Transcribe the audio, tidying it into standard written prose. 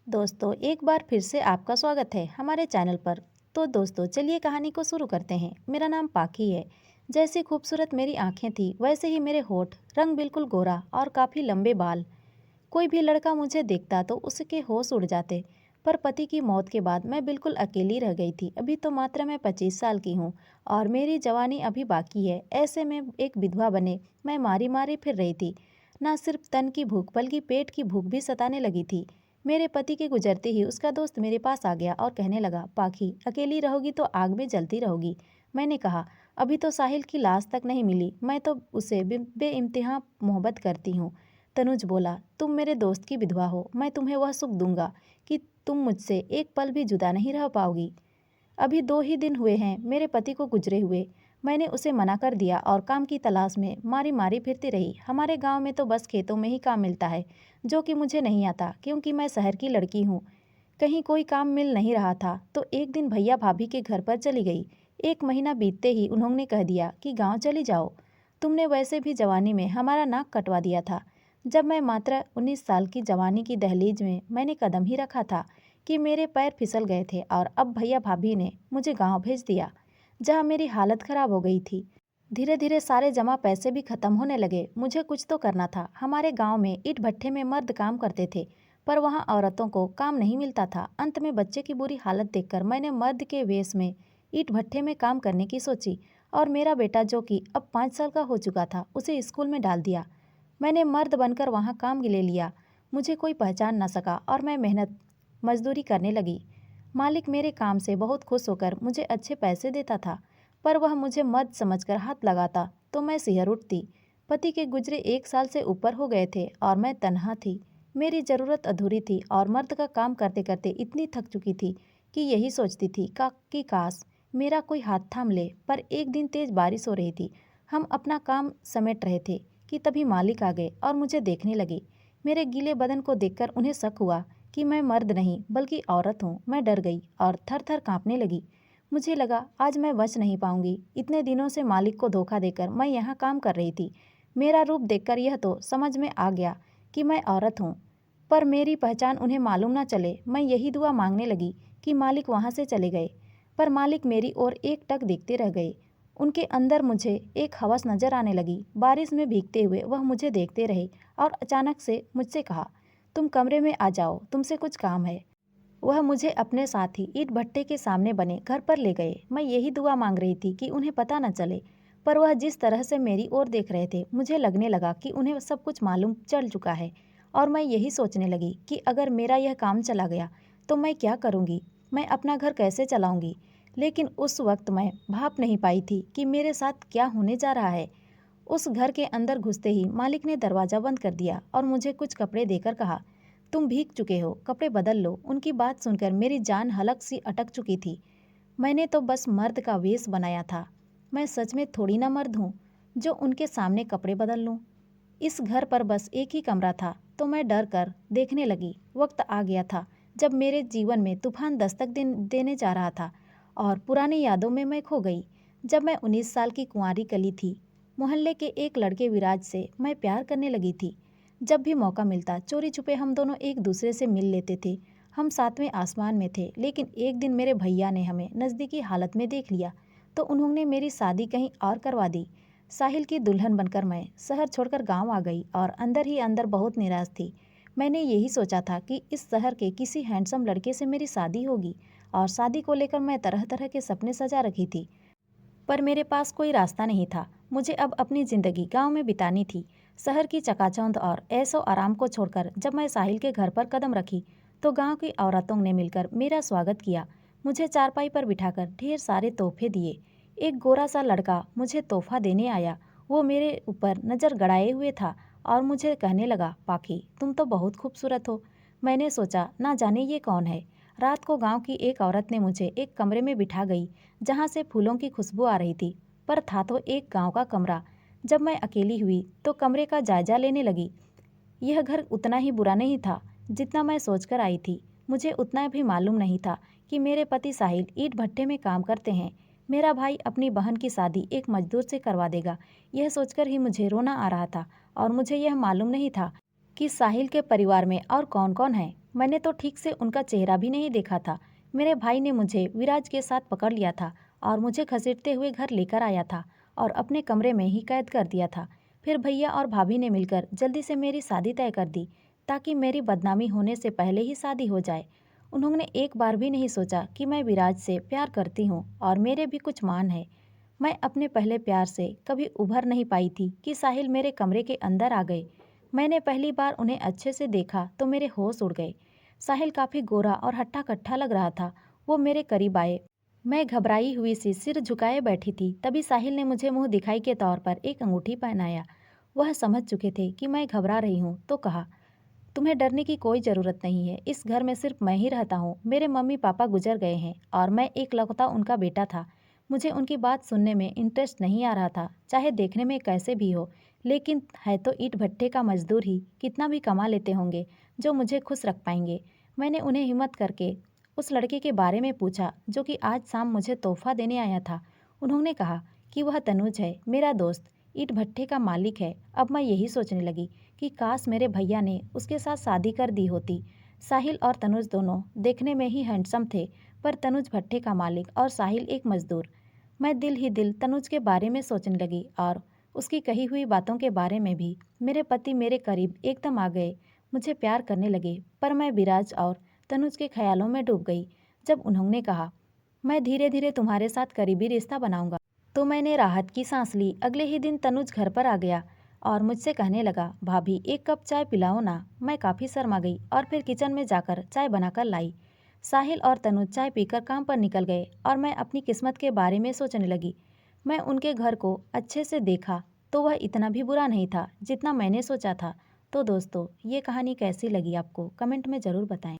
दोस्तों एक बार फिर से आपका स्वागत है हमारे चैनल पर। तो दोस्तों चलिए कहानी को शुरू करते हैं। मेरा नाम पाखी है। जैसी खूबसूरत मेरी आंखें थी वैसे ही मेरे होठ, रंग बिल्कुल गोरा और काफ़ी लंबे बाल। कोई भी लड़का मुझे देखता तो उसके होश उड़ जाते। पर पति की मौत के बाद मैं बिल्कुल अकेली रह गई थी। अभी तो मात्र मैं 25 साल की हूँ और मेरी जवानी अभी बाकी है। ऐसे में एक विधवा बने मैं मारी मारी फिर रही थी। ना सिर्फ तन की भूख बल्कि पेट की भूख भी सताने लगी थी। मेरे पति के गुजरते ही उसका दोस्त मेरे पास आ गया और कहने लगा, पाखी अकेली रहोगी तो आग में जलती रहोगी। मैंने कहा, अभी तो साहिल की लाश तक नहीं मिली, मैं तो उसे बेइंतहा मोहब्बत करती हूँ। तनुज बोला, तुम मेरे दोस्त की विधवा हो, मैं तुम्हें वह सुख दूंगा कि तुम मुझसे एक पल भी जुदा नहीं रह पाओगी। अभी 2 ही दिन हुए हैं मेरे पति को गुजरे हुए। मैंने उसे मना कर दिया और काम की तलाश में मारी मारी फिरती रही। हमारे गांव में तो बस खेतों में ही काम मिलता है, जो कि मुझे नहीं आता क्योंकि मैं शहर की लड़की हूँ। कहीं कोई काम मिल नहीं रहा था तो एक दिन भैया भाभी के घर पर चली गई। 1 महीना बीतते ही उन्होंने कह दिया कि गाँव चली जाओ। तुमने वैसे भी जवानी में हमारा नाक कटवा दिया था। जब मैं मात्र 19 साल की जवानी की दहलीज में मैंने कदम ही रखा था कि मेरे पैर फिसल गए थे और अब भैया भाभी ने मुझे गांव भेज दिया, जहां मेरी हालत खराब हो गई थी। धीरे धीरे सारे जमा पैसे भी खत्म होने लगे। मुझे कुछ तो करना था। हमारे गांव में ईंट भट्ठे में मर्द काम करते थे, पर वहां औरतों को काम नहीं मिलता था। अंत में बच्चे की बुरी हालत देखकर मैंने मर्द के वेश में ईंट भट्ठे में काम करने की सोची और मेरा बेटा, जो कि अब 5 साल का हो चुका था, उसे स्कूल में डाल दिया। मैंने मर्द बनकर वहाँ काम ले लिया। मुझे कोई पहचान न सका और मैं मेहनत मजदूरी करने लगी। मालिक मेरे काम से बहुत खुश होकर मुझे अच्छे पैसे देता था, पर वह मुझे मर्द समझकर हाथ लगाता तो मैं सिहर उठती। पति के गुजरे 1 साल से ऊपर हो गए थे और मैं तन्हा थी। मेरी ज़रूरत अधूरी थी और मर्द का काम करते करते इतनी थक चुकी थी कि यही सोचती थी कि काश मेरा कोई हाथ थाम ले। पर एक दिन तेज बारिश हो रही थी। हम अपना काम समेट रहे थे कि तभी मालिक आ गए और मुझे देखने लगे। मेरे गीले बदन को देखकर उन्हें शक हुआ कि मैं मर्द नहीं बल्कि औरत हूँ। मैं डर गई और थर थर काँपने लगी। मुझे लगा आज मैं बच नहीं पाऊंगी। इतने दिनों से मालिक को धोखा देकर मैं यहाँ काम कर रही थी। मेरा रूप देखकर यह तो समझ में आ गया कि मैं औरत हूँ, पर मेरी पहचान उन्हें मालूम ना चले। मैं यही दुआ मांगने लगी कि मालिक वहाँ से चले गए, पर मालिक मेरी ओर एकटक देखते रह गए। उनके अंदर मुझे एक हवस नजर आने लगी। बारिश में भीगते हुए वह मुझे देखते रहे और अचानक से मुझसे कहा, तुम कमरे में आ जाओ, तुमसे कुछ काम है। वह मुझे अपने साथ ही ईंट भट्टे के सामने बने घर पर ले गए। मैं यही दुआ मांग रही थी कि उन्हें पता न चले, पर वह जिस तरह से मेरी ओर देख रहे थे मुझे लगने लगा कि उन्हें सब कुछ मालूम चल चुका है। और मैं यही सोचने लगी कि अगर मेरा यह काम चला गया तो मैं क्या करूँगी, मैं अपना घर कैसे चलाऊँगी। लेकिन उस वक्त मैं भाप नहीं पाई थी कि मेरे साथ क्या होने जा रहा है। उस घर के अंदर घुसते ही मालिक ने दरवाज़ा बंद कर दिया और मुझे कुछ कपड़े देकर कहा, तुम भीग चुके हो, कपड़े बदल लो। उनकी बात सुनकर मेरी जान हलक सी अटक चुकी थी। मैंने तो बस मर्द का वेश बनाया था। मैं सच में थोड़ी ना मर्द हूँ जो उनके सामने कपड़े बदल लूँ। इस घर पर बस एक ही कमरा था तो मैं डर कर देखने लगी। वक्त आ गया था जब मेरे जीवन में तूफान दस्तक देने जा रहा था और पुरानी यादों में मैं खो गई। जब मैं 19 साल की कुंवारी कली थी, मोहल्ले के एक लड़के विराज से मैं प्यार करने लगी थी। जब भी मौका मिलता चोरी छुपे हम दोनों एक दूसरे से मिल लेते थे। हम सातवें आसमान में थे। लेकिन एक दिन मेरे भैया ने हमें नज़दीकी हालत में देख लिया तो उन्होंने मेरी शादी कहीं और करवा दी। साहिल की दुल्हन बनकर मैं शहर छोड़कर गांव आ गई और अंदर ही अंदर बहुत निराश थी। मैंने यही सोचा था कि इस शहर के किसी हैंडसम लड़के से मेरी शादी होगी और शादी को लेकर मैं तरह तरह के सपने सजा रखी थी। पर मेरे पास कोई रास्ता नहीं था। मुझे अब अपनी ज़िंदगी गांव में बितानी थी। शहर की चकाचौंध और ऐशो आराम को छोड़कर जब मैं साहिल के घर पर कदम रखी तो गांव की औरतों ने मिलकर मेरा स्वागत किया। मुझे चारपाई पर बिठाकर ढेर सारे तोहफे दिए। एक गोरा सा लड़का मुझे तोहफा देने आया। वो मेरे ऊपर नज़र गड़ाए हुए था और मुझे कहने लगा, पाखी तुम तो बहुत खूबसूरत हो। मैंने सोचा ना जाने ये कौन है। रात को गांव की एक औरत ने मुझे एक कमरे में बिठा गई जहाँ से फूलों की खुशबू आ रही थी, पर था तो एक गांव का कमरा। जब मैं अकेली हुई तो कमरे का जायजा लेने लगी। यह घर उतना ही बुरा नहीं था जितना मैं सोचकर आई थी। मुझे उतना भी मालूम नहीं था कि मेरे पति साहिल ईंट भट्टे में काम करते हैं। मेरा भाई अपनी बहन की शादी एक मजदूर से करवा देगा, यह सोचकर ही मुझे रोना आ रहा था। और मुझे यह मालूम नहीं था कि साहिल के परिवार में और कौन कौन है। मैंने तो ठीक से उनका चेहरा भी नहीं देखा था। मेरे भाई ने मुझे विराज के साथ पकड़ लिया था और मुझे घसीटते हुए घर लेकर आया था और अपने कमरे में ही कैद कर दिया था। फिर भैया और भाभी ने मिलकर जल्दी से मेरी शादी तय कर दी ताकि मेरी बदनामी होने से पहले ही शादी हो जाए। उन्होंने एक बार भी नहीं सोचा कि मैं विराज से प्यार करती हूँ और मेरे भी कुछ मान है। मैं अपने पहले प्यार से कभी उभर नहीं पाई थी कि साहिल मेरे कमरे के अंदर आ गए। मैंने पहली बार उन्हें अच्छे से देखा तो मेरे होश उड़ गए। साहिल काफ़ी गोरा और हट्टा कट्ठा लग रहा था। वो मेरे करीब आए। मैं घबराई हुई सी सिर झुकाए बैठी थी। तभी साहिल ने मुझे मुंह दिखाई के तौर पर एक अंगूठी पहनाया। वह समझ चुके थे कि मैं घबरा रही हूँ तो कहा, तुम्हें डरने की कोई ज़रूरत नहीं है। इस घर में सिर्फ मैं ही रहता हूँ। मेरे मम्मी पापा गुजर गए हैं और मैं एकलौता उनका बेटा था। मुझे उनकी बात सुनने में इंटरेस्ट नहीं आ रहा था, चाहे देखने में कैसे भी हो। लेकिन है तो ईंट भट्टे का मजदूर ही, कितना भी कमा लेते होंगे जो मुझे खुश रख पाएंगे। मैंने उन्हें हिम्मत करके उस लड़के के बारे में पूछा जो कि आज शाम मुझे तोहफा देने आया था। उन्होंने कहा कि वह तनुज है, मेरा दोस्त, ईंट भट्टे का मालिक है। अब मैं यही सोचने लगी कि काश मेरे भैया ने उसके साथ शादी कर दी होती। साहिल और तनुज दोनों देखने में ही हैंडसम थे, पर तनुज भट्टे का मालिक और साहिल एक मजदूर। मैं दिल ही दिल तनुज के बारे में सोचने लगी और उसकी कही हुई बातों के बारे में भी। मेरे पति मेरे करीब एकदम आ गए, मुझे प्यार करने लगे, पर मैं विराज और तनुज के ख्यालों में डूब गई। जब उन्होंने कहा, मैं धीरे धीरे तुम्हारे साथ करीबी रिश्ता बनाऊंगा, तो मैंने राहत की सांस ली। अगले ही दिन तनुज घर पर आ गया और मुझसे कहने लगा, भाभी एक कप चाय पिलाओ ना। मैं काफ़ी शर्मा गई और फिर किचन में जाकर चाय बनाकर लाई। साहिल और तनुज चाय पीकर काम पर निकल गए और मैं अपनी किस्मत के बारे में सोचने लगी। मैं उनके घर को अच्छे से देखा तो वह इतना भी बुरा नहीं था जितना मैंने सोचा था। तो दोस्तों, ये कहानी कैसी लगी आपको कमेंट में ज़रूर बताएं।